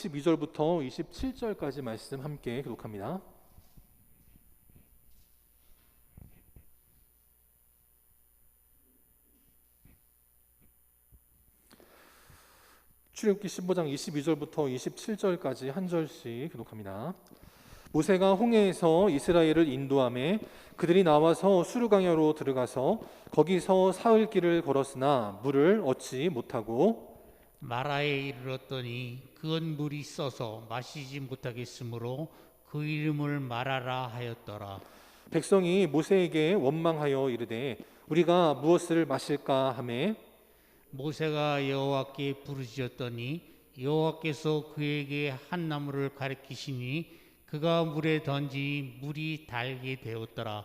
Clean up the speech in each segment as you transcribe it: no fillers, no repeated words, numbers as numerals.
22절부터 27절까지 말씀 함께 교독합니다. 출애굽기 15장 22절부터 27절까지 한 절씩 교독합니다. 모세가 홍해에서 이스라엘을 인도하매 그들이 나와서 수르강야로 들어가서 거기서 사흘 길을 걸었으나 물을 얻지 못하고 마라에 이르렀더니 그건 물이 써서 마시지 못하겠으므로 그 이름을 마라라 하였더라. 백성이 모세에게 원망하여 이르되 우리가 무엇을 마실까 하매 모세가 여호와께 부르짖었더니 여호와께서 그에게 한 나무를 가리키시니 그가 물에 던지 물이 달게 되었더라.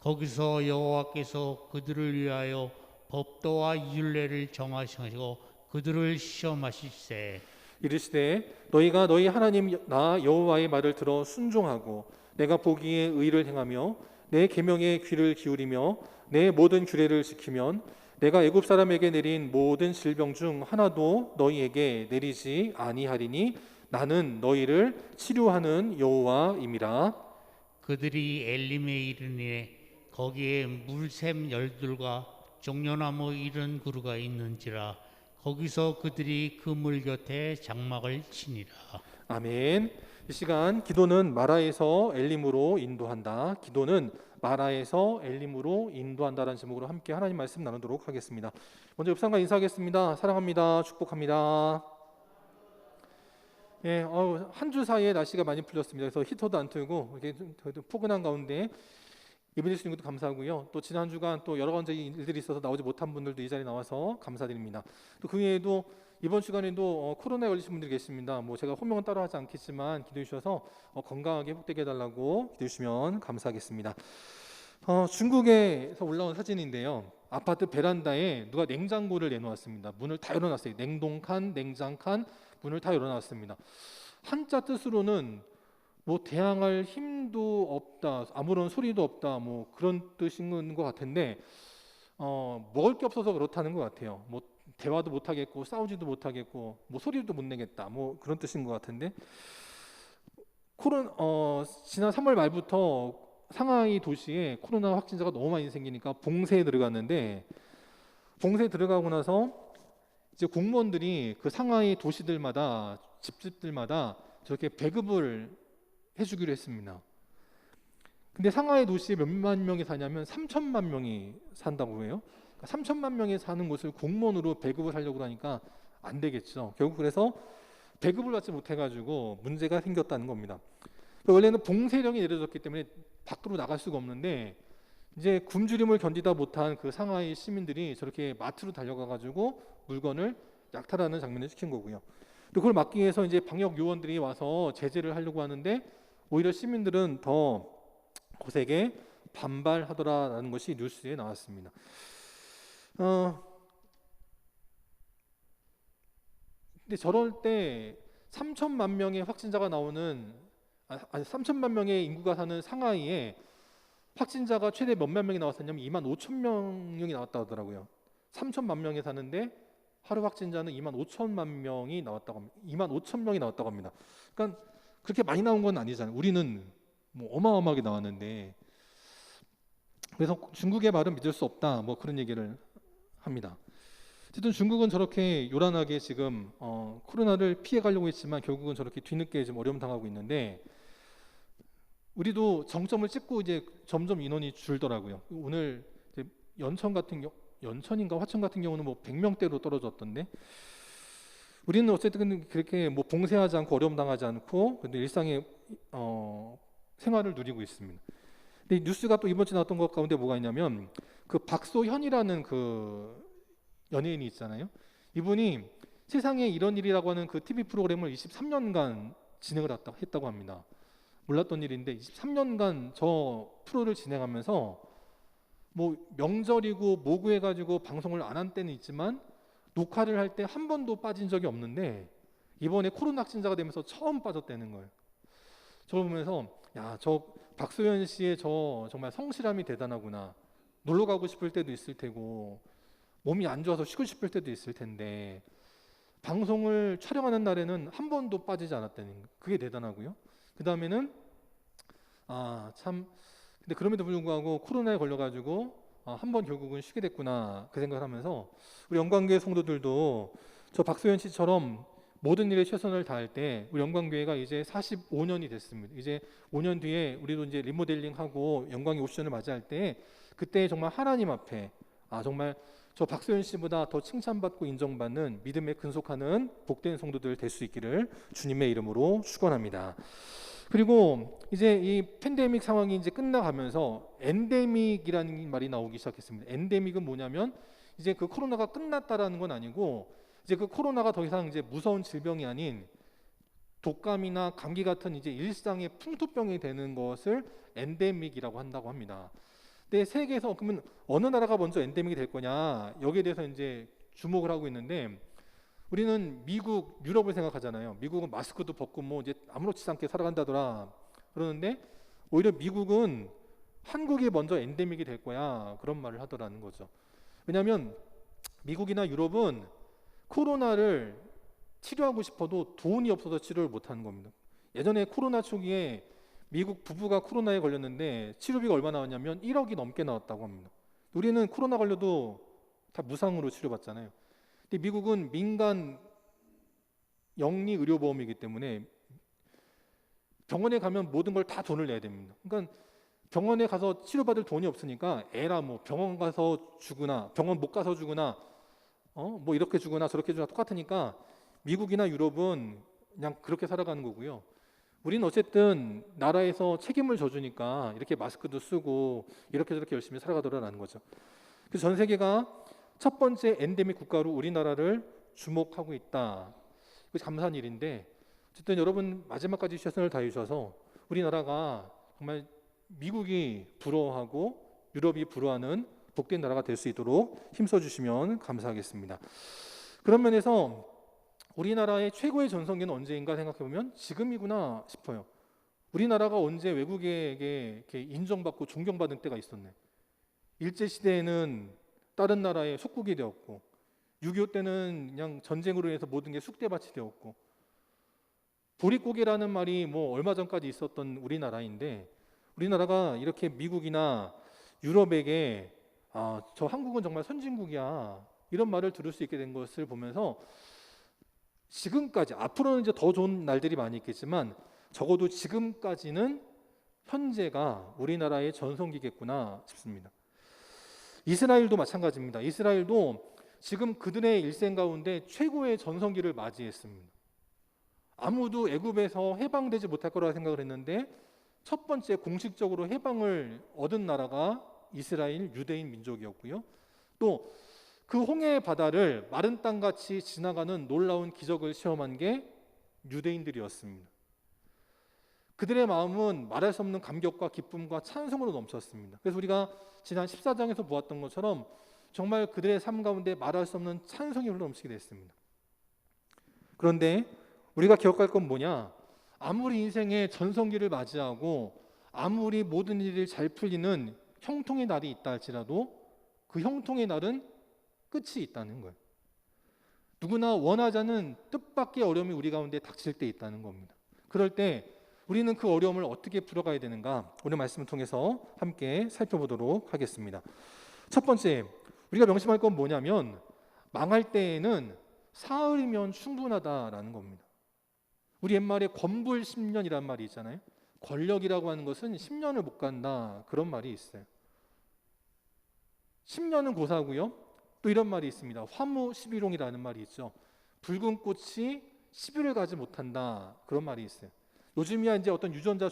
거기서 여호와께서 그들을 위하여 법도와 율례를 정하시고 그들을 시험하실세. 이르시되 너희가 너희 하나님 나 여호와의 말을 들어 순종하고 내가 보기에 의를 행하며 내 계명에 귀를 기울이며 내 모든 규례를 지키면 내가 애굽 사람에게 내린 모든 질병 중 하나도 너희에게 내리지 아니하리니 나는 너희를 치료하는 여호와임이라. 그들이 엘림에 이르니 거기에 물샘 열둘과 종려나무 이른 그루가 있는지라. 거기서 그들이 그 물 곁에 장막을 치니라. 아멘. 이 시간 기도는 마라에서 엘림으로 인도한다. 기도는 마라에서 엘림으로 인도한다라는 제목으로 함께 하나님 말씀 나누도록 하겠습니다. 먼저 옆상과 인사하겠습니다. 사랑합니다. 축복합니다. 예, 한 주 사이에 날씨가 많이 풀렸습니다. 그래서 히터도 안 틀고 이렇게 좀 포근한 가운데 예배드릴 수 있는 것도 감사하고요. 또 지난 주간 또 여러 가지 일들이 있어서 나오지 못한 분들도 이 자리에 나와서 감사드립니다. 또 그 외에도 이번 주간에도 코로나에 걸리신 분들이 계십니다. 뭐 제가 호명은 따로 하지 않겠지만 기도해 주셔서 건강하게 회복되게 해달라고 기도해 주시면 감사하겠습니다. 중국에서 올라온 사진인데요. 아파트 베란다에 누가 냉장고를 내놓았습니다. 문을 다 열어놨어요. 냉동칸, 냉장칸 문을 다 열어놨습니다. 한자 뜻으로는 뭐 대항할 힘도 없다, 아무런 소리도 없다, 뭐 그런 뜻인 것 같은데 먹을 게 없어서 그렇다는 것 같아요. 뭐 대화도 못 하겠고 싸우지도 못하겠고 뭐 소리도 못 내겠다, 뭐 그런 뜻인 것 같은데 지난 3월 말부터 상하이 도시에 코로나 확진자가 너무 많이 생기니까 봉쇄에 들어갔는데 봉쇄에 들어가고 나서 이제 공무원들이 그 상하이 도시들마다 집집들마다 저렇게 배급을 해주기로 했습니다. 근데 상하이 도시에 몇만 명이 사냐면 3천만 명이 산다고 해요. 그러니까 3천만 명이 사는 곳을 공무원으로 배급을 하려고 하니까 안 되겠죠. 결국 그래서 배급을 받지 못해가지고 문제가 생겼다는 겁니다. 원래는 봉쇄령이 내려졌기 때문에 밖으로 나갈 수가 없는데 이제 굶주림을 견디다 못한 그 상하이 시민들이 저렇게 마트로 달려가가지고 물건을 약탈하는 장면을 시킨 거고요. 또 그걸 막기 위해서 이제 방역 요원들이 와서 제재를 하려고 하는데 오히려 시민들은 더 거세게 반발하더라라는 것이 뉴스에 나왔습니다. 근데 저럴 때 3천만 명의 확진자가 나오는 3천만 명의 인구가 사는 상하이에 확진자가 최대 몇만 명이 나왔었냐면 2만 5천 명이 나왔다 하더라고요. 3천만 명이 사는데 하루 확진자는 2만 5천만 명이 나왔다고 합니다. 2만 5천 명이 나왔다고 합니다. 그러니까 그렇게 많이 나온 건 아니잖아요. 우리는 뭐 어마어마하게 나왔는데 그래서 중국의 말은 믿을 수 없다. 뭐 그런 얘기를 합니다. 어쨌든 중국은 저렇게 요란하게 지금 코로나를 피해가려고 했지만 결국은 저렇게 뒤늦게 지금 어려움 당하고 있는데 우리도 정점을 찍고 이제 점점 인원이 줄더라고요. 오늘 이제 연천인가 화천 같은 경우는 뭐 100명대로 떨어졌던데 우리는 어쨌든 그렇게 뭐 봉쇄하지 않고 어려움 당하지 않고 근데 일상의 생활을 누리고 있습니다. 근데 뉴스가 또 이번 주에 나왔던 것 가운데 뭐가 있냐면 그 박소현이라는 그 연예인이 있잖아요. 이분이 세상에 이런 일이라고 하는 그 TV 프로그램을 23년간 진행을 했다고 합니다. 몰랐던 일인데 23년간 저 프로를 진행하면서 뭐 명절이고 뭐고 해가지고 방송을 안 한 때는 있지만 녹화를 할 때 한 번도 빠진 적이 없는데 이번에 코로나 확진자가 되면서 처음 빠졌다는 거예요. 저걸 보면서 야, 저 박소연 씨의 저 정말 성실함이 대단하구나. 놀러 가고 싶을 때도 있을 테고 몸이 안 좋아서 쉬고 싶을 때도 있을 텐데 방송을 촬영하는 날에는 한 번도 빠지지 않았다는 거. 그게 대단하고요. 그 다음에는 참 근데 그럼에도 불구하고 코로나에 걸려가지고 한 번 결국은 쉬게 됐구나 그 생각을 하면서 우리 영광교회 성도들도 저 박소연 씨처럼 모든 일에 최선을 다할 때 우리 영광교회가 이제 45년이 됐습니다. 이제 5년 뒤에 우리도 이제 리모델링하고 영광의 옵션을 맞이할 때 그때 정말 하나님 앞에 정말 저 박소연 씨보다 더 칭찬받고 인정받는 믿음에 근속하는 복된 성도들 될 수 있기를 주님의 이름으로 축원합니다. 그리고 이제 이 팬데믹 상황이 이제 끝나가면서 엔데믹이라는 말이 나오기 시작했습니다. 엔데믹은 뭐냐면 이제 그 코로나가 끝났다라는 건 아니고 이제 그 코로나가 더 이상 이제 무서운 질병이 아닌 독감이나 감기 같은 이제 일상의 풍토병이 되는 것을 엔데믹이라고 한다고 합니다. 근데 세계에서 그러면 어느 나라가 먼저 엔데믹이 될 거냐 여기에 대해서 이제 주목을 하고 있는데 우리는 미국, 유럽을 생각하잖아요. 미국은 마스크도 벗고 뭐 이제 아무렇지 않게 살아간다더라 그러는데 오히려 미국은 한국이 먼저 엔데믹이 될 거야 그런 말을 하더라는 거죠. 왜냐하면 미국이나 유럽은 코로나를 치료하고 싶어도 돈이 없어서 치료를 못하는 겁니다. 예전에 코로나 초기에 미국 부부가 코로나에 걸렸는데 치료비가 얼마 나왔냐면 1억이 넘게 나왔다고 합니다. 우리는 코로나 걸려도 다 무상으로 치료받잖아요. 근데 미국은 민간 영리 의료보험이기 때문에 병원에 가면 모든 걸 다 돈을 내야 됩니다. 그러니까 병원에 가서 치료받을 돈이 없으니까 에라 뭐 병원 가서 주거나 병원 못 가서 주거나 뭐 이렇게 주거나 저렇게 주거나 똑같으니까 미국이나 유럽은 그냥 그렇게 살아가는 거고요. 우리는 어쨌든 나라에서 책임을 져주니까 이렇게 마스크도 쓰고 이렇게 저렇게 열심히 살아가더라라는 거죠. 그래서 전 세계가 첫 번째 엔데믹 국가로 우리나라를 주목하고 있다. 이거 감사한 일인데 어쨌든 여러분 마지막까지 최선을 다해 주셔서 우리나라가 정말 미국이 부러워하고 유럽이 부러워하는 복된 나라가 될 수 있도록 힘써 주시면 감사하겠습니다. 그런 면에서 우리나라의 최고의 전성기는 언제인가 생각해보면 지금이구나 싶어요. 우리나라가 언제 외국에게 이렇게 인정받고 존경받은 때가 있었네. 일제시대에는 다른 나라의 속국이 되었고 6.25 때는 그냥 전쟁으로 인해서 모든 게 쑥대밭이 되었고 보릿고개라는 말이 뭐 얼마 전까지 있었던 우리나라인데 우리나라가 이렇게 미국이나 유럽에게 저 한국은 정말 선진국이야 이런 말을 들을 수 있게 된 것을 보면서 지금까지 앞으로는 이제 더 좋은 날들이 많이 있겠지만 적어도 지금까지는 현재가 우리나라의 전성기겠구나 싶습니다. 이스라엘도 마찬가지입니다. 이스라엘도 지금 그들의 일생 가운데 최고의 전성기를 맞이했습니다. 아무도 애굽에서 해방되지 못할 거라 생각을 했는데 첫 번째 공식적으로 해방을 얻은 나라가 이스라엘 유대인 민족이었고요. 또 그 홍해 바다를 마른 땅같이 지나가는 놀라운 기적을 체험한 게 유대인들이었습니다. 그들의 마음은 말할 수 없는 감격과 기쁨과 찬송으로 넘쳤습니다. 그래서 우리가 지난 14장에서 보았던 것처럼 정말 그들의 삶 가운데 말할 수 없는 찬송이 흘러넘치게 됐습니다. 그런데 우리가 기억할 건 뭐냐? 아무리 인생의 전성기를 맞이하고 아무리 모든 일이 잘 풀리는 형통의 날이 있다 할지라도 그 형통의 날은 끝이 있다는 거예요. 누구나 원하지 않는 뜻밖의 어려움이 우리 가운데 닥칠 때 있다는 겁니다. 그럴 때 우리는 그 어려움을 어떻게 풀어가야 되는가 오늘 말씀을 통해서 함께 살펴보도록 하겠습니다. 첫 번째 우리가 명심할 건 뭐냐면 망할 때에는 사흘이면 충분하다라는 겁니다. 우리 옛말에 권불 10년이라는 말이 있잖아요. 권력이라고 하는 것은 10년을 못 간다 그런 말이 있어요. 10년은 고사고요. 또 이런 말이 있습니다. 화무 11홍이라는 말이 있죠. 붉은 꽃이 10일을 가지 못한다 그런 말이 있어요. 요즘이야 이제 어떤 유전자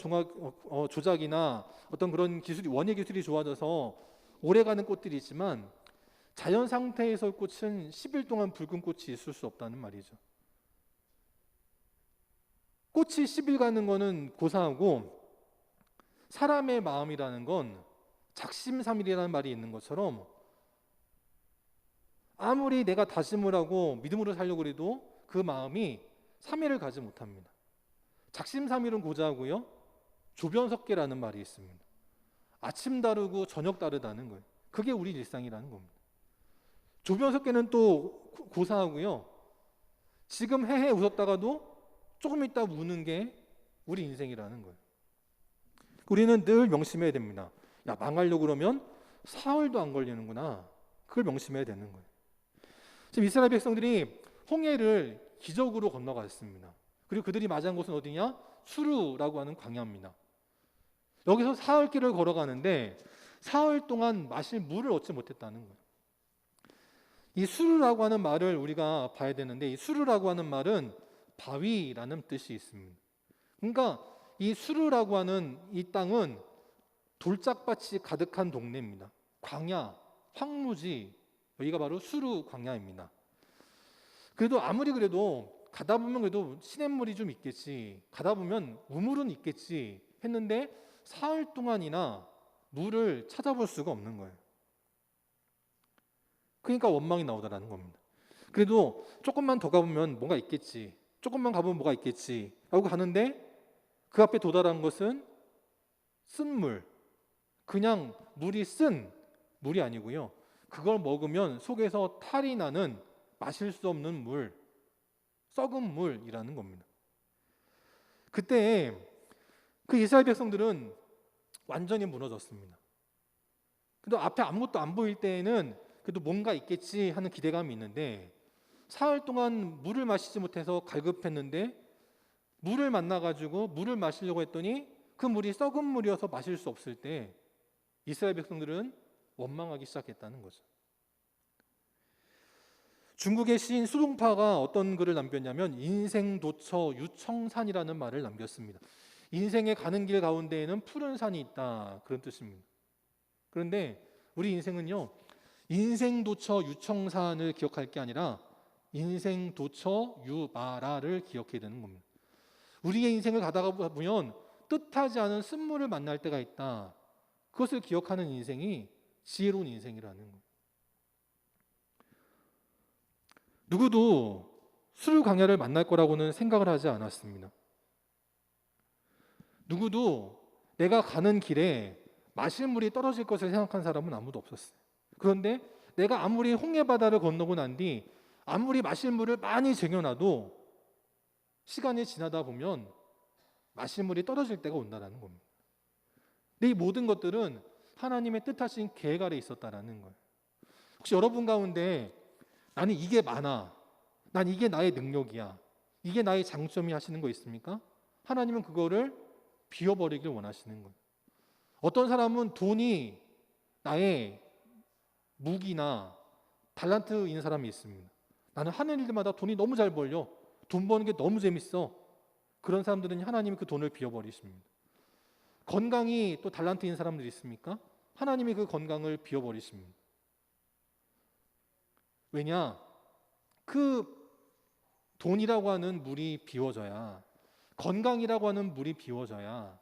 조작이나 어떤 그런 기술이 원예 기술이 좋아져서 오래가는 꽃들이 있지만 자연 상태에서의 꽃은 10일 동안 붉은 꽃이 있을 수 없다는 말이죠. 꽃이 10일 가는 거는 고사하고 사람의 마음이라는 건 작심삼일이라는 말이 있는 것처럼 아무리 내가 다짐을 하고 믿음으로 살려고 해도 그 마음이 3일을 가지 못합니다. 작심삼일은 고자하고요. 조변석계라는 말이 있습니다. 아침 다르고 저녁 다르다는 거예요. 그게 우리 일상이라는 겁니다. 조변석계는 또 고사하고요. 지금 헤헤 웃었다가도 조금 있다 우는 게 우리 인생이라는 거예요. 우리는 늘 명심해야 됩니다. 야, 망하려고 그러면 사흘도 안 걸리는구나. 그걸 명심해야 되는 거예요. 지금 이스라엘 백성들이 홍해를 기적으로 건너갔습니다. 그리고 그들이 맞이한 곳은 어디냐? 수르라고 하는 광야입니다. 여기서 사흘 길을 걸어가는데 사흘 동안 마실 물을 얻지 못했다는 거예요. 이 수르라고 하는 말을 우리가 봐야 되는데, 이 수르라고 하는 말은 바위라는 뜻이 있습니다. 그러니까 이 수르라고 하는 이 땅은 돌짝밭이 가득한 동네입니다. 광야, 황무지, 여기가 바로 수르 광야입니다. 그래도 아무리 그래도 가다 보면 그래도 시냇물이 좀 있겠지, 가다 보면 우물은 있겠지 했는데 사흘 동안이나 물을 찾아볼 수가 없는 거예요. 그러니까 원망이 나오더라는 겁니다. 그래도 조금만 더 가보면 뭐가 있겠지, 조금만 가보면 뭐가 있겠지 라고 가는데 그 앞에 도달한 것은 쓴 물, 그냥 물이 쓴 물이 아니고요, 그걸 먹으면 속에서 탈이 나는 마실 수 없는 물, 썩은 물이라는 겁니다. 그때 그 이스라엘 백성들은 완전히 무너졌습니다. 근데 앞에 아무것도 안 보일 때에는 그래도 뭔가 있겠지 하는 기대감이 있는데, 사흘 동안 물을 마시지 못해서 갈급했는데 물을 만나가지고 물을 마시려고 했더니 그 물이 썩은 물이어서 마실 수 없을 때 이스라엘 백성들은 원망하기 시작했다는 거죠. 중국의 시인 수동파가 어떤 글을 남겼냐면 인생도처 유청산이라는 말을 남겼습니다. 인생의 가는 길 가운데에는 푸른 산이 있다, 그런 뜻입니다. 그런데 우리 인생은요, 인생도처 유청산을 기억할 게 아니라 인생도처 유마라를 기억해야 되는 겁니다. 우리의 인생을 가다가 보면 뜻하지 않은 쓴물을 만날 때가 있다. 그것을 기억하는 인생이 지혜로운 인생이라는 거예요. 누구도 수르 광야를 만날 거라고는 생각을 하지 않았습니다. 누구도 내가 가는 길에 마실 물이 떨어질 것을 생각한 사람은 아무도 없었어요. 그런데 내가 아무리 홍해 바다를 건너고 난 뒤 아무리 마실 물을 많이 쟁여놔도 시간이 지나다 보면 마실 물이 떨어질 때가 온다는 겁니다. 근데 이 모든 것들은 하나님의 뜻하신 계획 아래 있었다라는 거예요. 혹시 여러분 가운데 나는 이게 많아, 난 이게 나의 능력이야, 이게 나의 장점이 하시는 거 있습니까? 하나님은 그거를 비워버리길 원하시는 거예요. 어떤 사람은 돈이 나의 무기나 달란트인 사람이 있습니다. 나는 하는 일들마다 돈이 너무 잘 벌려, 돈 버는 게 너무 재밌어. 그런 사람들은 하나님이 그 돈을 비워버리십니다. 건강이 또 달란트인 사람들이 있습니까? 하나님이 그 건강을 비워버리십니다. 왜냐? 그 돈이라고 하는 물이 비워져야, 건강이라고 하는 물이 비워져야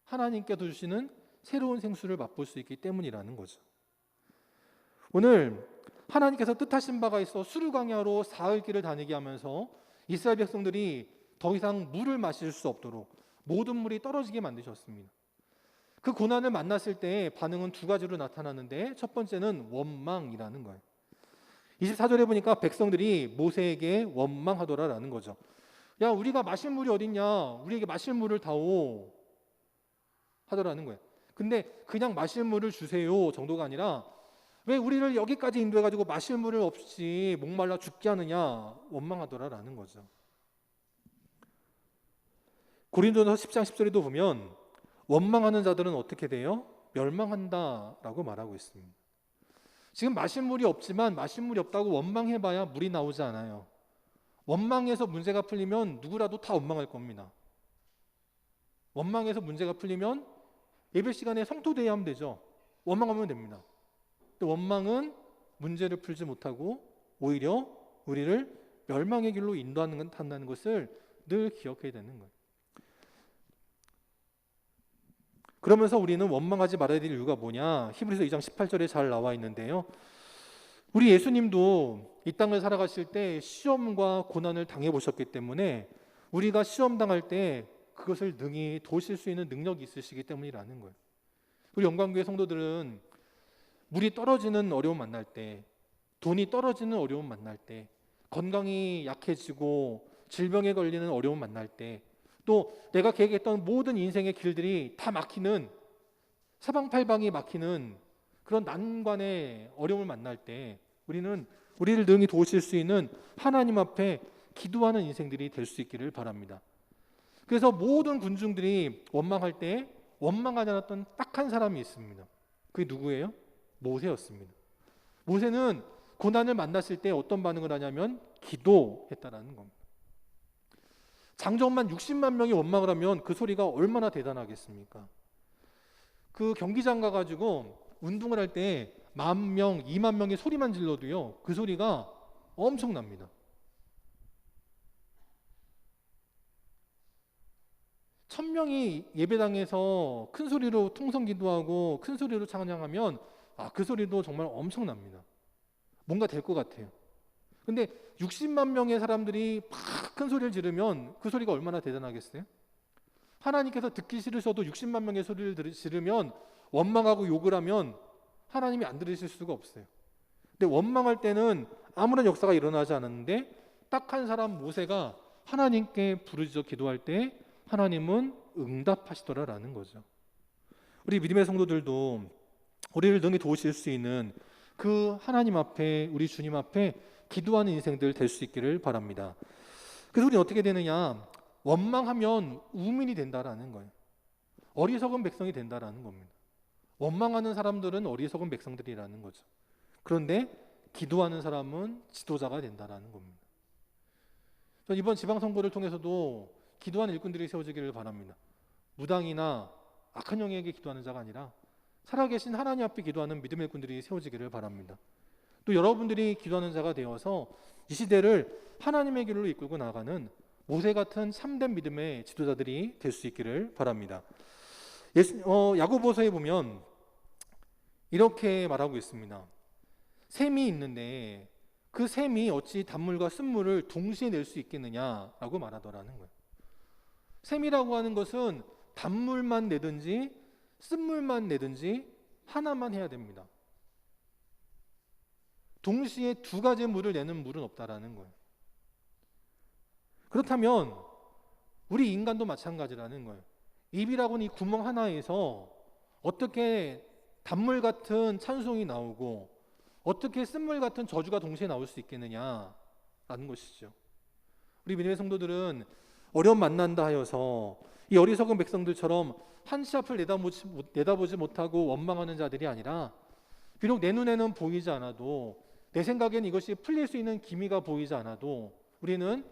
하나님께서 주시는 새로운 생수를 맛볼 수 있기 때문이라는 거죠. 오늘 하나님께서 뜻하신 바가 있어 수르 광야로 사흘 길을 다니게 하면서 이스라엘 백성들이 더 이상 물을 마실 수 없도록 모든 물이 떨어지게 만드셨습니다. 그 고난을 만났을 때 반응은 두 가지로 나타나는데, 첫 번째는 원망이라는 거예요. 24절에 보니까 백성들이 모세에게 원망하더라라는 거죠. 야, 우리가 마실 물이 어딨냐, 우리에게 마실 물을 다오 하더라는 거예요. 근데 그냥 마실 물을 주세요 정도가 아니라, 왜 우리를 여기까지 인도해가지고 마실 물을 없이 목말라 죽게 하느냐, 원망하더라라는 거죠. 고린도전서 10장 10절에도 보면 원망하는 자들은 어떻게 돼요? 멸망한다라고 말하고 있습니다. 지금 마실 물이 없지만 마실 물이 없다고 원망해봐야 물이 나오지 않아요. 원망해서 문제가 풀리면 누구라도 다 원망할 겁니다. 원망해서 문제가 풀리면 예배 시간에 성토대회 하면 되죠. 원망하면 됩니다. 근데 원망은 문제를 풀지 못하고 오히려 우리를 멸망의 길로 인도한다는 것을 늘 기억해야 되는 거예요. 그러면서 우리는 원망하지 말아야 될 이유가 뭐냐? 히브리서 2장 18절에 잘 나와 있는데요. 우리 예수님도 이 땅을 살아가실 때 시험과 고난을 당해보셨기 때문에 우리가 시험 당할 때 그것을 능히 도우실 수 있는 능력이 있으시기 때문이라는 거예요. 우리 영광교회 성도들은 물이 떨어지는 어려움 만날 때, 돈이 떨어지는 어려움 만날 때, 건강이 약해지고 질병에 걸리는 어려움 만날 때, 또 내가 계획했던 모든 인생의 길들이 다 막히는, 사방팔방이 막히는 그런 난관의 어려움을 만날 때 우리를 능히 도우실 수 있는 하나님 앞에 기도하는 인생들이 될 수 있기를 바랍니다. 그래서 모든 군중들이 원망할 때 원망하지 않았던 딱 한 사람이 있습니다. 그게 누구예요? 모세였습니다. 모세는 고난을 만났을 때 어떤 반응을 하냐면 기도했다라는 겁니다. 장정만 60만 명이 원망을 하면 그 소리가 얼마나 대단하겠습니까? 그 경기장 가가지고 운동을 할 때 10,000명, 20,000명의 소리만 질러도요, 그 소리가 엄청납니다. 1,000명이 예배당에서 큰 소리로 통성 기도하고 큰 소리로 찬양하면 그 소리도 정말 엄청납니다. 뭔가 될 것 같아요. 근데 60만 명의 사람들이 막 큰 소리를 지르면 그 소리가 얼마나 대단하겠어요? 하나님께서 듣기 싫으셔도 60만 명의 소리를 지르면, 원망하고 욕을 하면 하나님이 안 들으실 수가 없어요. 근데 원망할 때는 아무런 역사가 일어나지 않았는데 딱 한 사람 모세가 하나님께 부르짖어 기도할 때 하나님은 응답하시더라라는 거죠. 우리 믿음의 성도들도 우리를 능히 도우실 수 있는 그 하나님 앞에, 우리 주님 앞에 기도하는 인생들 될 수 있기를 바랍니다. 그래서 우리는 어떻게 되느냐? 원망하면 우민이 된다라는 거예요. 어리석은 백성이 된다라는 겁니다. 원망하는 사람들은 어리석은 백성들이라는 거죠. 그런데 기도하는 사람은 지도자가 된다라는 겁니다. 이번 지방선거를 통해서도 기도하는 일꾼들이 세워지기를 바랍니다. 무당이나 악한 영에게 기도하는 자가 아니라 살아계신 하나님 앞에 기도하는 믿음의 일꾼들이 세워지기를 바랍니다. 또 여러분들이 기도하는 자가 되어서 이 시대를 하나님의 길로 이끌고 나가는 모세 같은 참된 믿음의 지도자들이 될 수 있기를 바랍니다. 야고보서에 보면 이렇게 말하고 있습니다. 샘이 있는데 그 샘이 어찌 단물과 쓴물을 동시에 낼 수 있겠느냐라고 말하더라는 거예요. 샘이라고 하는 것은 단물만 내든지 쓴물만 내든지 하나만 해야 됩니다. 동시에 두 가지 물을 내는 물은 없다라는 거예요. 그렇다면 우리 인간도 마찬가지라는 거예요. 입이라고 하는 이 구멍 하나에서 어떻게 단물 같은 찬송이 나오고 어떻게 쓴물 같은 저주가 동시에 나올 수 있겠느냐라는 것이죠. 우리 믿음의 성도들은 어려움 만난다 하여서 이 어리석은 백성들처럼 한치 앞을 내다보지 못하고 원망하는 자들이 아니라, 비록 내 눈에는 보이지 않아도, 내 생각엔 이것이 풀릴 수 있는 기미가 보이지 않아도, 우리는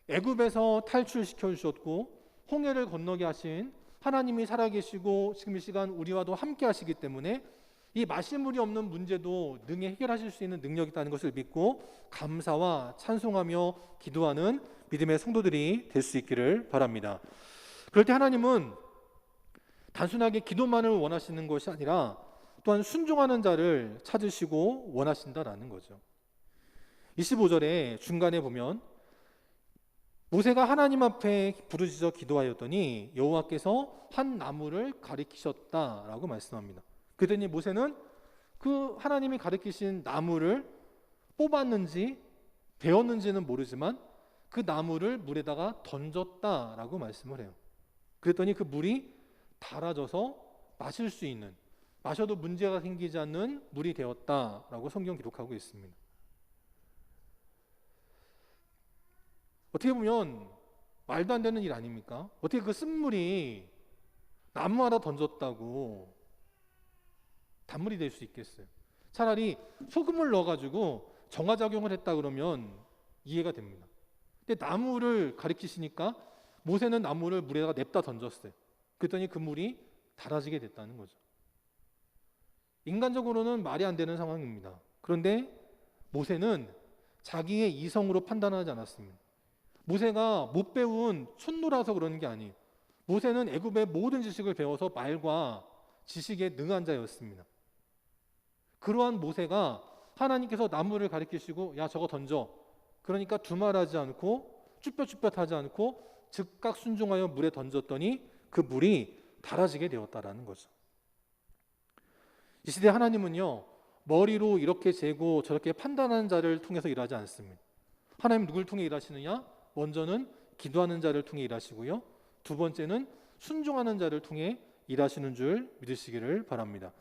애굽에서 탈출시켜 주셨고 홍해를 건너게 하신 하나님이 살아계시고 지금 이 시간 우리와도 함께 하시기 때문에 이 마실 물이 없는 문제도 능히 해결하실 수 있는 능력이 있다는 것을 믿고 감사와 찬송하며 기도하는 믿음의 성도들이 될 수 있기를 바랍니다. 그럴 때 하나님은 단순하게 기도만을 원하시는 것이 아니라 또한 순종하는 자를 찾으시고 원하신다라는 거죠. 25절에 중간에 보면 모세가 하나님 앞에 부르짖어 기도하였더니 여호와께서 한 나무를 가리키셨다라고 말씀합니다. 그랬더니 모세는 그 하나님이 가리키신 나무를 뽑았는지 베었는지는 모르지만 그 나무를 물에다가 던졌다라고 말씀을 해요. 그랬더니 그 물이 달아져서 마실 수 있는, 마셔도 문제가 생기지 않는 물이 되었다라고 성경 기록하고 있습니다. 어떻게 보면 말도 안 되는 일 아닙니까? 어떻게 그 쓴물이 나무 하나 던졌다고 단물이 될 수 있겠어요? 차라리 소금을 넣어가지고 정화작용을 했다 그러면 이해가 됩니다. 근데 나무를 가리키시니까 모세는 나무를 물에다가 냅다 던졌어요. 그랬더니 그 물이 달아지게 됐다는 거죠. 인간적으로는 말이 안 되는 상황입니다. 그런데 모세는 자기의 이성으로 판단하지 않았습니다. 모세가 못 배운 촌노라서 그러는 게 아니에요. 모세는 애굽의 모든 지식을 배워서 말과 지식에 능한 자였습니다. 그러한 모세가 하나님께서 나무를 가리키시고 야 저거 던져, 그러니까 두말하지 않고 쭈뼛쭈뼛하지 않고 즉각 순종하여 물에 던졌더니 그 물이 달아지게 되었다라는 거죠. 이 시대 하나님은요, 머리로 이렇게 재고 저렇게 판단하는 자를 통해서 일하지 않습니다. 하나님 누굴 통해 일하시느냐? 먼저는 기도하는 자를 통해 일하시고요. 두 번째는 순종하는 자를 통해 일하시는 줄 믿으시기를 바랍니다.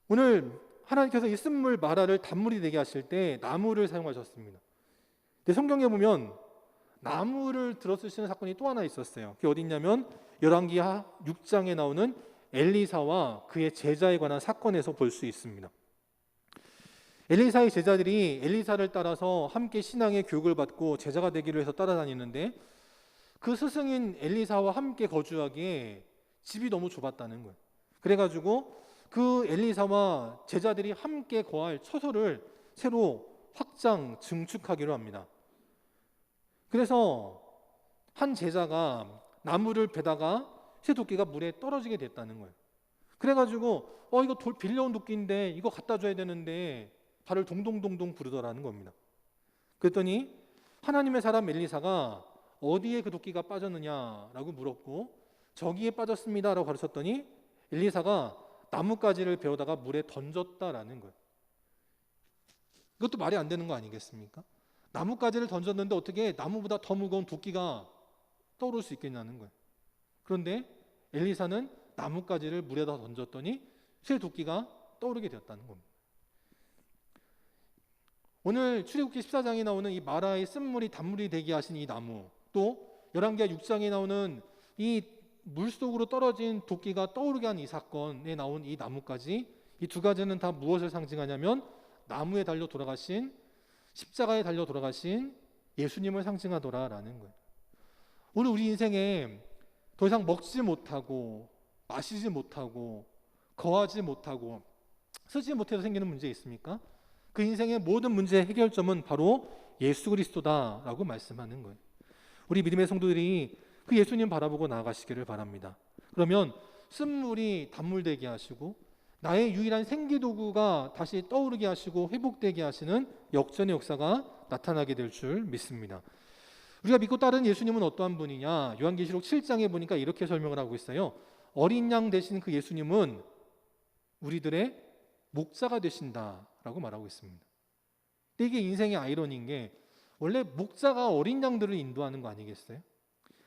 오늘 하나님께서 이 쓴물 마라를 단물이 되게 하실 때 나무를 사용하셨습니다. 근데 성경에 보면 나무를 들어 쓰시는 사건이 또 하나 있었어요. 그게 어디 있냐면 열왕기하 6장에 나오는 엘리사와 그의 제자에 관한 사건에서 볼 수 있습니다. 엘리사의 제자들이 엘리사를 따라서 함께 신앙의 교육을 받고 제자가 되기로 해서 따라다니는데 그 스승인 엘리사와 함께 거주하기에 집이 너무 좁았다는 거예요. 그래가지고 그 엘리사와 제자들이 함께 거할 처소를 새로 확장, 증축하기로 합니다. 그래서 한 제자가 나무를 베다가 새 도끼가 물에 떨어지게 됐다는 거예요. 그래가지고 이거 빌려온 도끼인데 이거 갖다 줘야 되는데 발을 동동동동 부르더라는 겁니다. 그랬더니 하나님의 사람 엘리사가 어디에 그 도끼가 빠졌느냐라고 물었고 저기에 빠졌습니다라고 가르쳤더니 엘리사가 나뭇가지를 베어다가 물에 던졌다라는 거예요. 이것도 말이 안 되는 거 아니겠습니까? 나뭇가지를 던졌는데 어떻게 나무보다 더 무거운 도끼가 떠오를 수 있겠냐는 거예요. 그런데 엘리사는 나뭇가지를 물에다 던졌더니 새 도끼가 떠오르게 되었다는 겁니다. 오늘 출애굽기 14장에 나오는 이 마라의 쓴물이 단물이 되게 하신 이 나무, 또 열왕기하 6장에 나오는 이 물속으로 떨어진 도끼가 떠오르게 한 이 사건에 나온 이 나무까지, 이 두 가지는 다 무엇을 상징하냐면 나무에 달려 돌아가신, 십자가에 달려 돌아가신 예수님을 상징하더라라는 거예요. 오늘 우리 인생에 더 이상 먹지 못하고 마시지 못하고 거하지 못하고 쓰지 못해서 생기는 문제 있습니까? 그 인생의 모든 문제의 해결점은 바로 예수 그리스도다라고 말씀하는 거예요. 우리 믿음의 성도들이 그 예수님 바라보고 나아가시기를 바랍니다. 그러면 쓴물이 단물 되게 하시고 나의 유일한 생기도구가 다시 떠오르게 하시고 회복되게 하시는 역전의 역사가 나타나게 될 줄 믿습니다. 우리가 믿고 따르는 예수님은 어떠한 분이냐? 요한계시록 7장에 보니까 이렇게 설명을 하고 있어요. 어린 양 되신 그 예수님은 우리들의 목자가 되신다라고 말하고 있습니다. 근데 이게 인생의 아이러니인 게 원래 목자가 어린 양들을 인도하는 거 아니겠어요?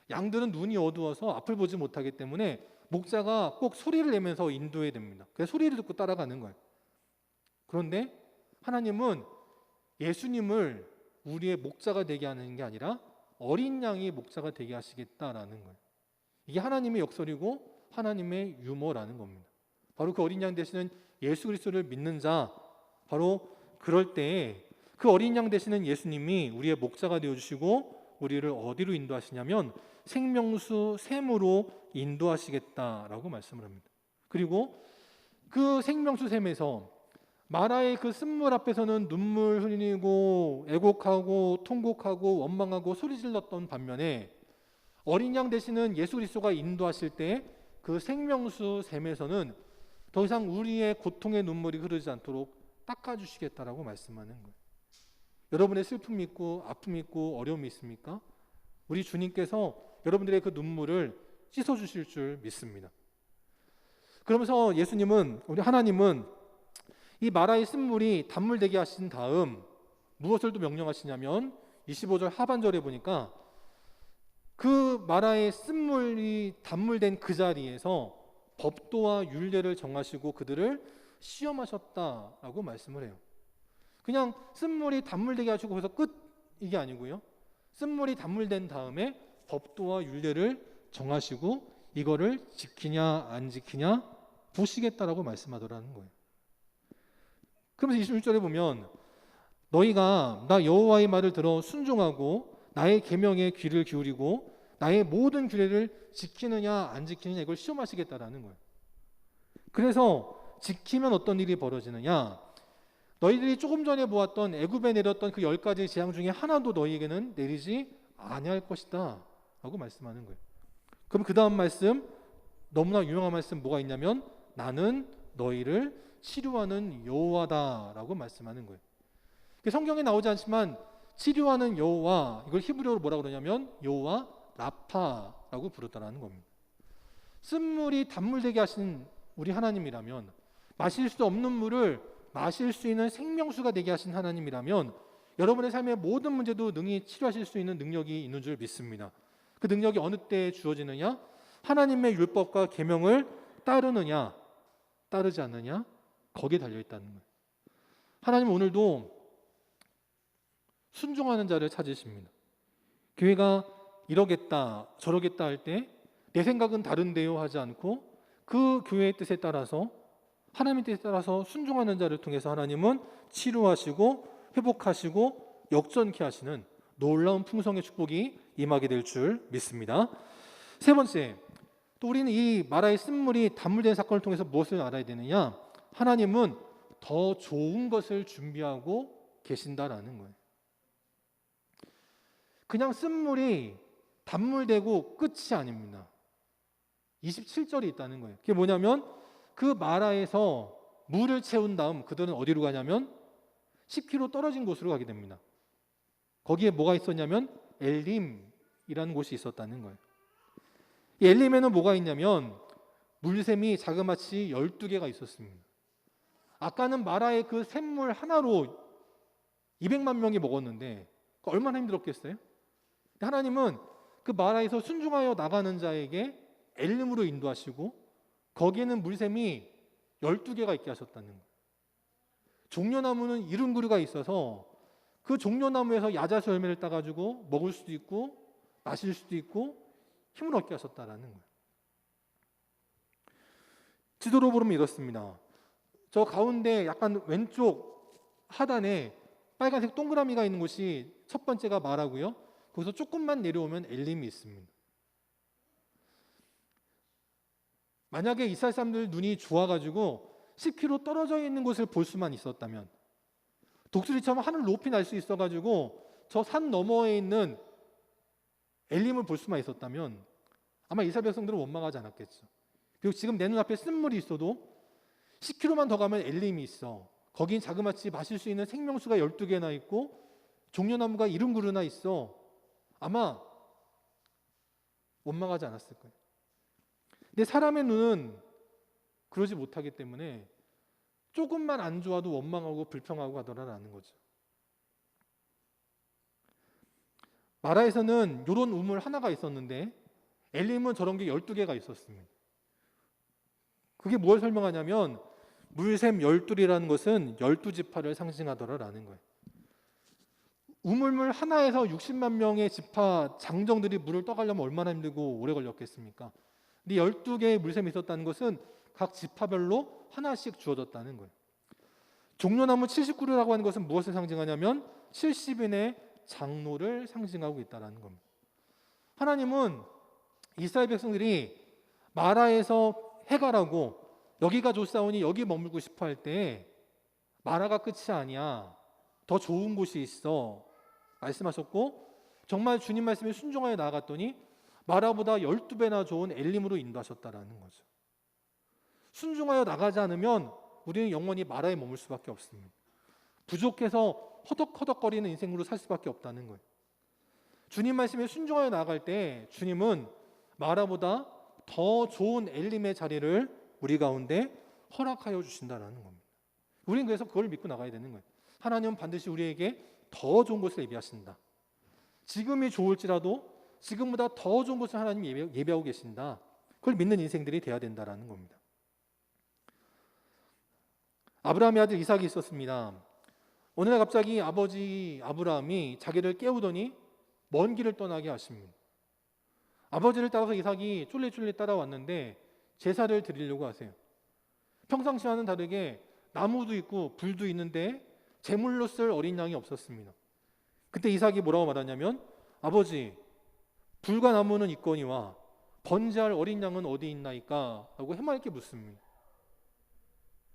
양들은 눈이 어두워서 앞을 보지 못하기 때문에 목자가 꼭 소리를 내면서 인도해야 됩니다. 그래서 소리를 듣고 따라가는 거예요. 그런데 하나님은 예수님을 우리의 목자가 되게 하는 게 아니라 어린 양이 목자가 되게 하시겠다라는 거예요. 이게 하나님의 역설이고 하나님의 유머라는 겁니다. 바로 그 어린 양 되시는 예수 그리스도를 믿는 자, 바로 그럴 때에 그 어린 양 되시는 예수님이 우리의 목자가 되어주시고 우리를 어디로 인도하시냐면 생명수 샘으로 인도하시겠다라고 말씀을 합니다. 그리고 그 생명수 샘에서 마라의 그 쓴물 앞에서는 눈물 흘리고 애곡하고 통곡하고 원망하고 소리질렀던 반면에 어린 양 되시는 예수 그리스도가 인도하실 때 그 생명수 샘에서는 더 이상 우리의 고통의 눈물이 흐르지 않도록 닦아주시겠다라고 말씀하는 거예요. 여러분의 슬픔이 있고 아픔이 있고 어려움이 있습니까? 우리 주님께서 여러분들의 그 눈물을 씻어주실 줄 믿습니다. 그러면서 예수님은, 우리 하나님은 이 마라의 쓴물이 단물 되게 하신 다음 무엇을 또 명령하시냐면 25절 하반절에 보니까 그 마라의 쓴물이 단물된 그 자리에서 법도와 율례를 정하시고 그들을 시험하셨다라고 말씀을 해요. 그냥 쓴물이 단물되게 하시고 거기서 끝, 이게 아니고요. 쓴물이 단물된 다음에 법도와 율례를 정하시고 이거를 지키냐 안 지키냐 보시겠다라고 말씀하더라는 거예요. 그러면서 26절에 보면 너희가 나 여호와의 말을 들어 순종하고 나의 계명에 귀를 기울이고 나의 모든 규례를 지키느냐 안 지키느냐 이걸 시험하시겠다라는 거예요. 그래서 지키면 어떤 일이 벌어지느냐? 너희들이 조금 전에 보았던 애굽에 내렸던 그 10가지 재앙 중에 하나도 너희에게는 내리지 아니할 것이다 라고 말씀하는 거예요. 그럼 그 다음 말씀, 너무나 유명한 말씀 뭐가 있냐면 나는 너희를 치료하는 여호와다 라고 말씀하는 거예요. 성경에 나오지 않지만 치료하는 여호와, 이걸 히브리어로 뭐라고 그러냐면 여호와 라파라고 부르다라는 겁니다. 쓴물이 단물되게 하신 우리 하나님이라면, 마실 수 없는 물을 마실 수 있는 생명수가 되게 하신 하나님이라면 여러분의 삶의 모든 문제도 능히 치료하실 수 있는 능력이 있는 줄 믿습니다. 그 능력이 어느 때 주어지느냐? 하나님의 율법과 계명을 따르느냐, 따르지 않느냐? 거기에 달려 있다는 거예요. 하나님은 오늘도 순종하는 자를 찾으십니다. 교회가 이러겠다, 저러겠다 할 때 내 생각은 다른데요 하지 않고 그 교회의 뜻에 따라서, 하나님의 뜻에 따라서 순종하는 자를 통해서 하나님은 치료하시고 회복하시고 역전케 하시는 놀라운 풍성의 축복이 임하게 될 줄 믿습니다. 세 번째, 또 우리는 이 마라의 쓴물이 단물된 사건을 통해서 무엇을 알아야 되느냐? 하나님은 더 좋은 것을 준비하고 계신다라는 거예요. 그냥 쓴물이 단물되고 끝이 아닙니다. 27절이 있다는 거예요. 그게 뭐냐면 그 마라에서 물을 채운 다음 그들은 어디로 가냐면 10km 떨어진 곳으로 가게 됩니다. 거기에 뭐가 있었냐면 엘림이라는 곳이 있었다는 거예요. 이 엘림에는 뭐가 있냐면 물샘이 자그마치 12개가 있었습니다. 아까는 마라의 그 샘물 하나로 200만 명이 먹었는데 얼마나 힘들었겠어요? 하나님은 그 마라에서 순종하여 나가는 자에게 엘림으로 인도하시고 거기에는 물샘이 12개가 있게 하셨다는 거예요. 종려나무는 70그루가 있어서 그 종려나무에서 야자수 열매를 따가지고 먹을 수도 있고 마실 수도 있고 힘을 얻게 하셨다는 거예요. 지도로 보면 이렇습니다. 저 가운데 약간 왼쪽 하단에 빨간색 동그라미가 있는 곳이 첫 번째가 마라고요. 거기서 조금만 내려오면 엘림이 있습니다. 만약에 이스라엘 사람들 눈이 좋아가지고 10km 떨어져 있는 곳을 볼 수만 있었다면, 독수리처럼 하늘 높이 날 수 있어가지고 저 산 너머에 있는 엘림을 볼 수만 있었다면 아마 이스라엘 백성들은 원망하지 않았겠죠. 그리고 지금 내 눈앞에 쓴물이 있어도 10km만 더 가면 엘림이 있어. 거긴 자그마치 마실 수 있는 생명수가 12개나 있고 종려나무가 70그루나 있어. 아마 원망하지 않았을 거예요. 근데 사람의 눈은 그러지 못하기 때문에 조금만 안 좋아도 원망하고 불평하고 하더라라는 거죠. 마라에서는 이런 우물 하나가 있었는데 엘림은 저런 게 12개가 있었습니다. 그게 뭘 설명하냐면 물샘 12이라는 것은 12지파를 상징하더라라는 거예요. 우물물 하나에서 60만 명의 지파 장정들이 물을 떠가려면 얼마나 힘들고 오래 걸렸겠습니까? 근데 12개의 물샘이 있었다는 것은 각 지파별로 하나씩 주어졌다는 거예요. 종려나무 70그루라고 하는 것은 무엇을 상징하냐면 70인의 장로를 상징하고 있다는 겁니다. 하나님은 이스라엘 백성들이 마라에서 해가라고 여기가 좋사오니 여기 머물고 싶어 할 때 마라가 끝이 아니야. 더 좋은 곳이 있어. 말씀하셨고 정말 주님 말씀에 순종하여 나아갔더니 마라보다 12배나 좋은 엘림으로 인도하셨다라는 거죠. 순종하여 나가지 않으면 우리는 영원히 마라에 머물 수밖에 없습니다. 부족해서 허덕허덕거리는 인생으로 살 수밖에 없다는 거예요. 주님 말씀에 순종하여 나아갈 때 주님은 마라보다 더 좋은 엘림의 자리를 우리 가운데 허락하여 주신다는 겁니다. 우리는 그래서 그걸 믿고 나가야 되는 거예요. 하나님은 반드시 우리에게 더 좋은 것을 예비하신다. 지금이 좋을지라도 지금보다 더 좋은 것을 하나님이 예비하고 계신다. 그걸 믿는 인생들이 돼야 된다는 겁니다. 아브라함의 아들 이삭이 있었습니다. 어느 날 갑자기 아버지 아브라함이 자기를 깨우더니 먼 길을 떠나게 하십니다. 아버지를 따라서 이삭이 쫄래쫄래 따라왔는데 제사를 드리려고 하세요. 평상시와는 다르게 나무도 있고 불도 있는데 제물로 쓸 어린 양이 없었습니다. 그때 이삭이 뭐라고 말하냐면 아버지, 불과 나무는 있거니와 번제할 어린 양은 어디 있나이까? 하고 해맑게 묻습니다.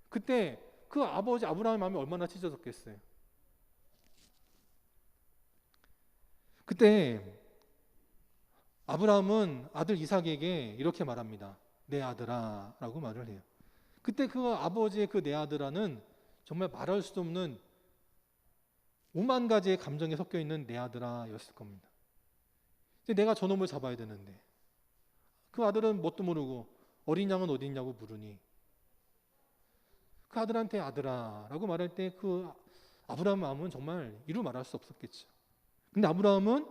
그때 그 아버지 아브라함의 마음이 얼마나 찢어졌겠어요. 그때 아브라함은 아들 이삭에게 이렇게 말합니다. 내 아들아 라고 말을 해요. 그때 그 아버지의 그 내 아들아는 정말 말할 수 없는 5만 가지의 감정이 섞여 있는 내 아들아 였을 겁니다. 근데 내가 저놈을 잡아야 되는데 그 아들은 뭣도 모르고 어린 양은 어디 있냐고 물으니 그 아들한테 아들아 라고 말할 때 그 아브라함 마음은 정말 이루 말할 수 없었겠죠. 근데 아브라함은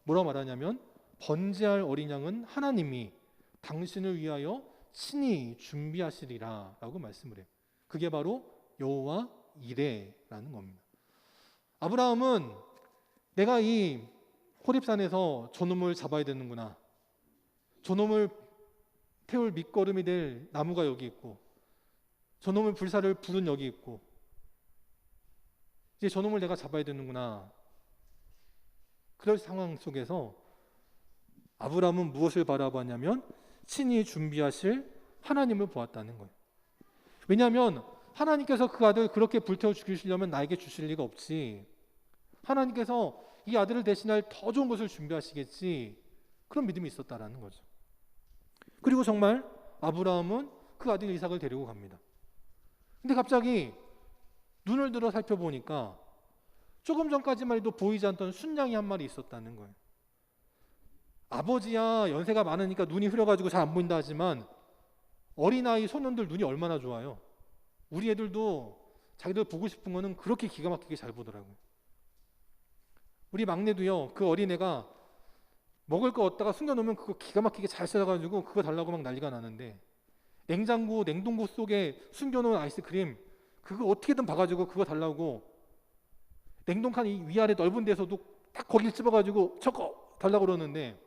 뭐라고 말하냐면 번제할 어린 양은 하나님이 당신을 위하여 친히 준비하시리라 라고 말씀을 해요. 그게 바로 여호와 이레라는 겁니다. 아브라함은 내가 이 호렙산에서 저놈을 잡아야 되는구나, 저놈을 태울 밑거름이 될 나무가 여기 있고, 저놈을 불사를 불은 여기 있고, 이제 저놈을 내가 잡아야 되는구나, 그럴 상황 속에서 아브라함은 무엇을 바라봤냐면 친히 준비하실 하나님을 보았다는 거예요. 왜냐하면 하나님께서 그 아들 그렇게 불태워 죽이시려면 나에게 주실 리가 없지, 하나님께서 이 아들을 대신할 더 좋은 것을 준비하시겠지, 그런 믿음이 있었다라는 거죠. 그리고 정말 아브라함은 그 아들 이삭을 데리고 갑니다. 근데 갑자기 눈을 들어 살펴보니까 조금 전까지만 해도 보이지 않던 순양이 한 마리 있었다는 거예요. 아버지야 연세가 많으니까 눈이 흐려가지고 잘 안 보인다 하지만 어린아이 소년들 눈이 얼마나 좋아요. 우리 애들도 자기들 보고 싶은 거는 그렇게 기가 막히게 잘 보더라고요. 우리 막내도요, 그 어린애가 먹을 거 얻다가 숨겨놓으면 그거 기가 막히게 잘 찾아가지고 그거 달라고 막 난리가 나는데, 냉장고, 냉동고 속에 숨겨놓은 아이스크림 그거 어떻게든 봐가지고 그거 달라고 냉동칸 위아래 넓은 데서도 딱 거기를 찝어가지고 저거 달라고 그러는데,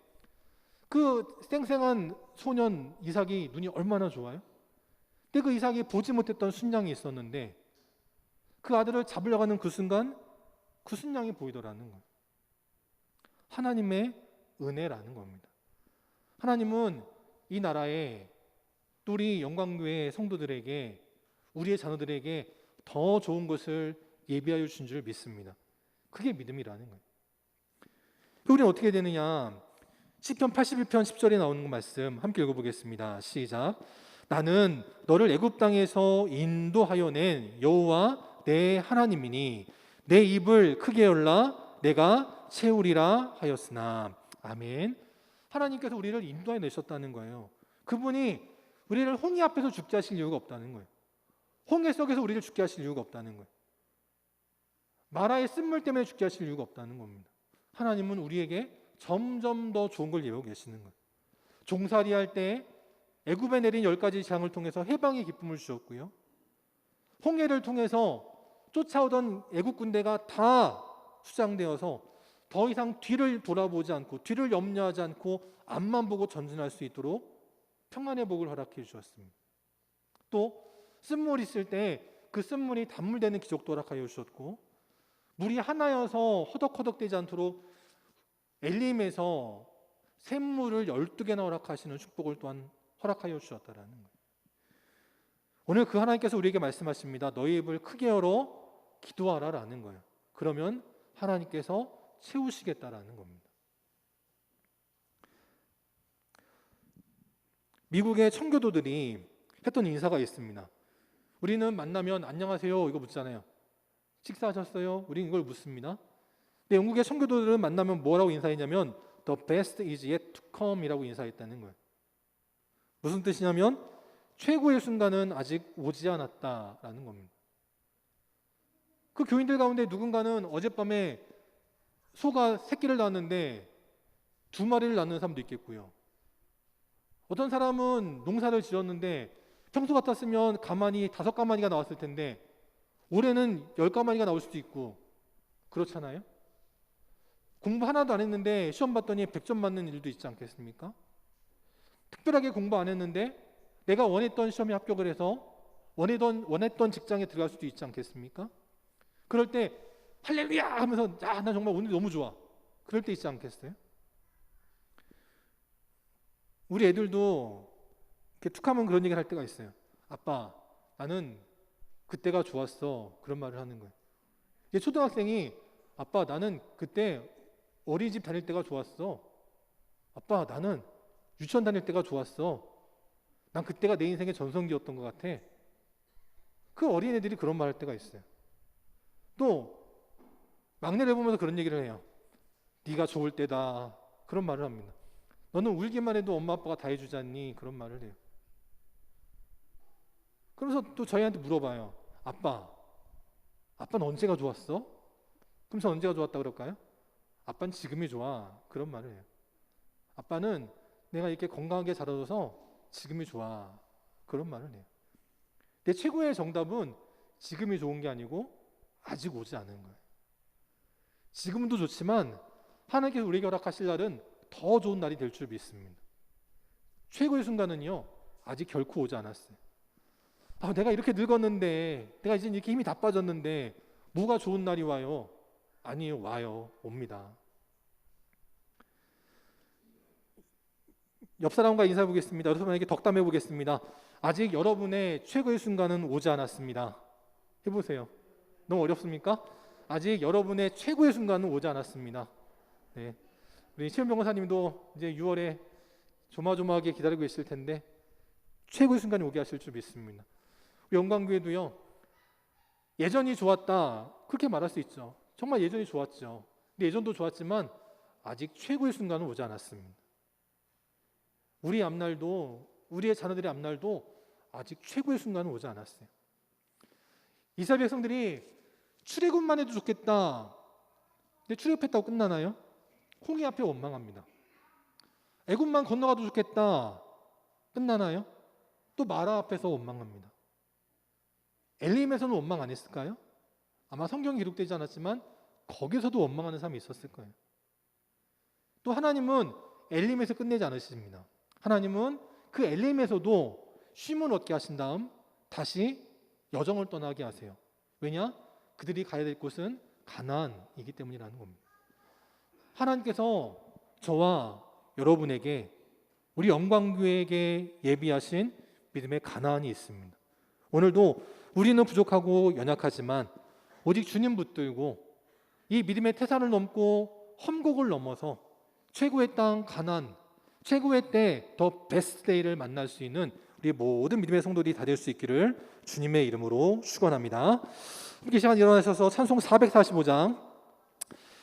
그 쌩쌩한 소년 이삭이 눈이 얼마나 좋아요? 근데 그 이삭이 보지 못했던 순양이 있었는데 그 아들을 잡으려고 하는 그 순간 그 순양이 보이더라는 거예요. 하나님의 은혜라는 겁니다. 하나님은 이 나라에 또 우리 영광교회 성도들에게, 우리의 자녀들에게 더 좋은 것을 예비하여 주신 줄 믿습니다. 그게 믿음이라는 거예요. 우리는 어떻게 되느냐? 시편 81편 10절에 나오는 말씀 함께 읽어보겠습니다. 시작. 나는 너를 애굽 땅에서 인도하여 낸 여호와 내 하나님이니 내 입을 크게 열라 내가 채우리라 하였으나. 아멘. 하나님께서 우리를 인도해 내셨다는 거예요. 그분이 우리를 홍해 앞에서 죽게 하실 이유가 없다는 거예요. 홍해 속에서 우리를 죽게 하실 이유가 없다는 거예요. 마라의 쓴물 때문에 죽게 하실 이유가 없다는 겁니다. 하나님은 우리에게 점점 더 좋은 걸 예우고 계시는 거예요. 종살이 할 때 애굽에 내린 10가지 재앙을 통해서 해방의 기쁨을 주셨고요, 홍해를 통해서 쫓아오던 애굽 군대가 다 수장되어서 더 이상 뒤를 돌아보지 않고 뒤를 염려하지 않고 앞만 보고 전진할 수 있도록 평안의 복을 허락해 주셨습니다. 또 쓴물 있을 때 그 쓴물이 단물되는 기적도 허락하여 주셨고, 물이 하나여서 허덕허덕되지 않도록 엘림에서 샘물을 12개나 허락하시는 축복을 또한 허락하여 주셨다라는 거예요. 오늘 그 하나님께서 우리에게 말씀하십니다. 너희 입을 크게 열어 기도하라라는 거예요. 그러면 하나님께서 채우시겠다라는 겁니다. 미국의 청교도들이 했던 인사가 있습니다. 우리는 만나면 안녕하세요 이거 묻잖아요. 식사하셨어요? 우리는 이걸 묻습니다. 근데 영국의 청교도들은 만나면 뭐라고 인사했냐면 The best is yet to come 이라고 인사했다는 거예요. 무슨 뜻이냐면 최고의 순간은 아직 오지 않았다라는 겁니다. 그 교인들 가운데 누군가는 어젯밤에 소가 새끼를 낳았는데 2마리를 낳는 사람도 있겠고요. 어떤 사람은 농사를 지었는데 평소 같았으면 가만히 5가마니가 나왔을 텐데 올해는 10가마니가 나올 수도 있고 그렇잖아요. 공부 하나도 안 했는데 시험 봤더니 100점 맞는 일도 있지 않겠습니까? 특별하게 공부 안 했는데 내가 원했던 시험에 합격을 해서 원했던 직장에 들어갈 수도 있지 않겠습니까? 그럴 때 할렐루야 하면서 야, 나 정말 오늘 너무 좋아. 그럴 때 있지 않겠어요? 우리 애들도 이렇게 툭하면 그런 얘기를 할 때가 있어요. 아빠, 나는 그때가 좋았어. 그런 말을 하는 거예요. 이제 초등학생이 아빠, 나는 그때 어린이집 다닐 때가 좋았어. 아빠, 나는 유치원 다닐 때가 좋았어. 난 그때가 내 인생의 전성기였던 것 같아. 그 어린애들이 그런 말 할 때가 있어요. 또 막내를 보면서 그런 얘기를 해요. 네가 좋을 때다. 그런 말을 합니다. 너는 울기만 해도 엄마 아빠가 다 해주지 않니? 그런 말을 해요. 그래서 또 저희한테 물어봐요. 아빠, 아빠는 언제가 좋았어? 그럼 언제가 좋았다 그럴까요? 아빠는 지금이 좋아. 그런 말을 해요. 아빠는 내가 이렇게 건강하게 자라줘서 지금이 좋아. 그런 말을 해요. 내 최고의 정답은 지금이 좋은 게 아니고 아직 오지 않은 거예요. 지금도 좋지만 하나님께서 우리에게 허락하실 날은 더 좋은 날이 될 줄 믿습니다. 최고의 순간은요, 아직 결코 오지 않았어요. 내가 이렇게 늙었는데, 내가 이제 이렇게 힘이 다 빠졌는데 뭐가 좋은 날이 와요? 아니에요. 와요. 옵니다. 옆 사람과 인사해 보겠습니다. 여러분에게 덕담해 보겠습니다. 아직 여러분의 최고의 순간은 오지 않았습니다. 해보세요. 너무 어렵습니까? 아직 여러분의 최고의 순간은 오지 않았습니다. 네. 우리 시험 변호사님도 이제 6월에 조마조마하게 기다리고 계실 텐데 최고의 순간이 오게 하실 줄 믿습니다. 우리 영광교회도요, 예전이 좋았다 그렇게 말할 수 있죠. 정말 예전이 좋았죠. 근데 예전도 좋았지만 아직 최고의 순간은 오지 않았습니다. 우리 앞날도, 우리의 자녀들의 앞날도 아직 최고의 순간은 오지 않았어요. 이스라엘 백성들이 출애굽만 해도 좋겠다. 근데 출애굽했다고 끝나나요? 홍해 앞에 원망합니다. 애굽만 건너가도 좋겠다. 끝나나요? 또 마라 앞에서 원망합니다. 엘림에서는 원망 안 했을까요? 아마 성경에 기록되지 않았지만 거기서도 원망하는 사람이 있었을 거예요. 또 하나님은 엘림에서 끝내지 않으십니다. 하나님은 그 엘림에서도 쉼을 얻게 하신 다음 다시 여정을 떠나게 하세요. 왜냐? 그들이 가야 될 곳은 가나안이기 때문이라는 겁니다. 하나님께서 저와 여러분에게, 우리 영광교회에게 예비하신 믿음의 가나안이 있습니다. 오늘도 우리는 부족하고 연약하지만 오직 주님 붙들고 이 믿음의 태산을 넘고 험곡을 넘어서 최고의 땅 가나안, 최고의 때 더 베스트 데이를 만날 수 있는 우리 모든 믿음의 성도들이 다 될 수 있기를 주님의 이름으로 축원합니다. 함께 시간 일어나셔서 찬송 445장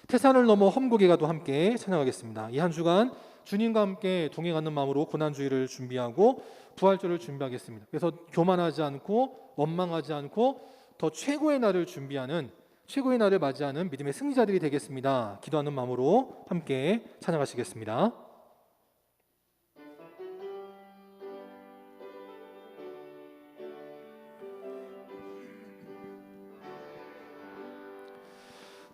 태산을 넘어 험곡에 가도 함께 찬양하겠습니다. 이 한 주간 주님과 함께 동행하는 마음으로 고난주의를 준비하고 부활절을 준비하겠습니다. 그래서 교만하지 않고 원망하지 않고 더 최고의 날을 준비하는, 최고의 날을 맞이하는 믿음의 승리자들이 되겠습니다. 기도하는 마음으로 함께 찬양하시겠습니다.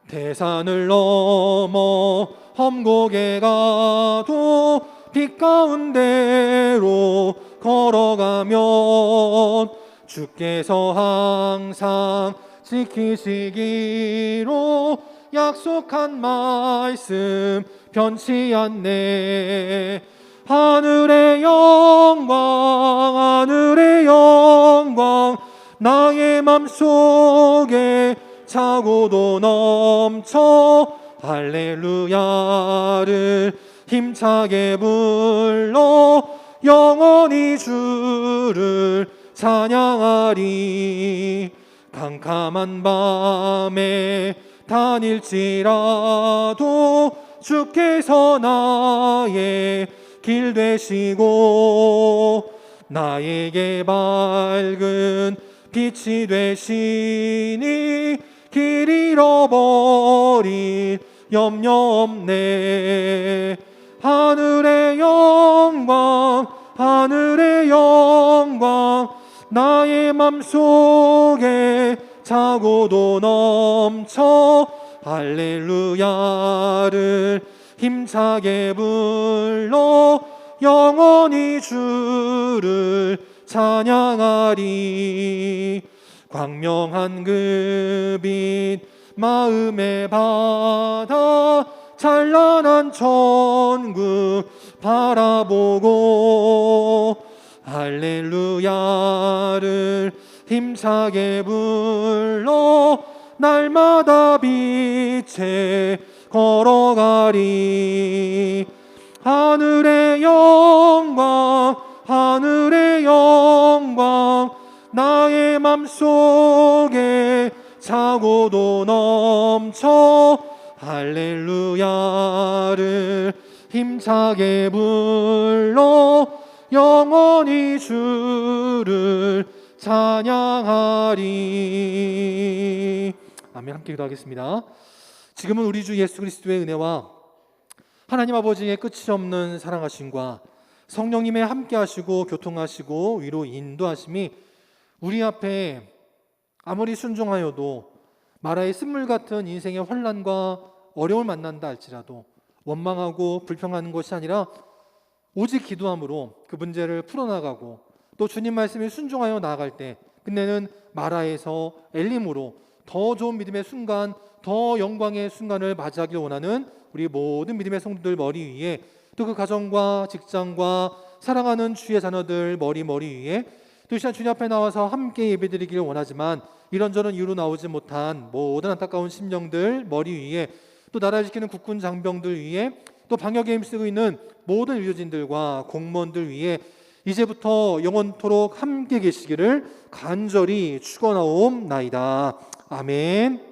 태산을 넘어 험곡에 가도 빛 가운데로 걸어가면 주께서 항상 지키시기로 약속한 말씀 변치 않네. 하늘의 영광, 하늘의 영광, 나의 맘속에 차고도 넘쳐 할렐루야를 힘차게 불러 영원히 주를 찬양하리. 캄캄한 밤에 다닐지라도 주께서 나의 길 되시고 나에게 밝은 빛이 되시니 길 잃어버린 염려 없네. 하늘의 영광, 하늘의 영광, 나의 맘속에 차고도 넘쳐 할렐루야를 힘차게 불러 영원히 주를 찬양하리. 광명한 그 빛 마음의 바다 찬란한 천국 바라보고 할렐루야를 힘차게 불러 날마다 빛에 걸어가리. 하늘의 영광, 하늘의 영광, 나의 맘속에 차고도 넘쳐 할렐루야를 힘차게 불러 영원히 주를 찬양하리. 아멘. 함께 기도하겠습니다. 지금은 우리 주 예수 그리스도의 은혜와 하나님 아버지의 끝이 없는 사랑하심과 성령님의 함께하시고 교통하시고 위로 인도하심이 우리 앞에 아무리 순종하여도 마라의 쓴물 같은 인생의 환난과 어려움을 만난다 할지라도 원망하고 불평하는 것이 아니라 오직 기도함으로 그 문제를 풀어나가고 또 주님 말씀에 순종하여 나아갈 때 끝내는 마라에서 엘림으로 더 좋은 믿음의 순간, 더 영광의 순간을 맞이하길 원하는 우리 모든 믿음의 성도들 머리 위에 또 그 가정과 직장과 사랑하는 주의 자녀들 머리 위에 또 이 시간 주님 앞에 나와서 함께 예배드리기를 원하지만 이런저런 이유로 나오지 못한 모든 안타까운 심령들 머리 위에 또 나라를 지키는 국군 장병들 위에 또 방역에 힘쓰고 있는 모든 의료진들과 공무원들 위에 이제부터 영원토록 함께 계시기를 간절히 축원하옵나이다. 아멘.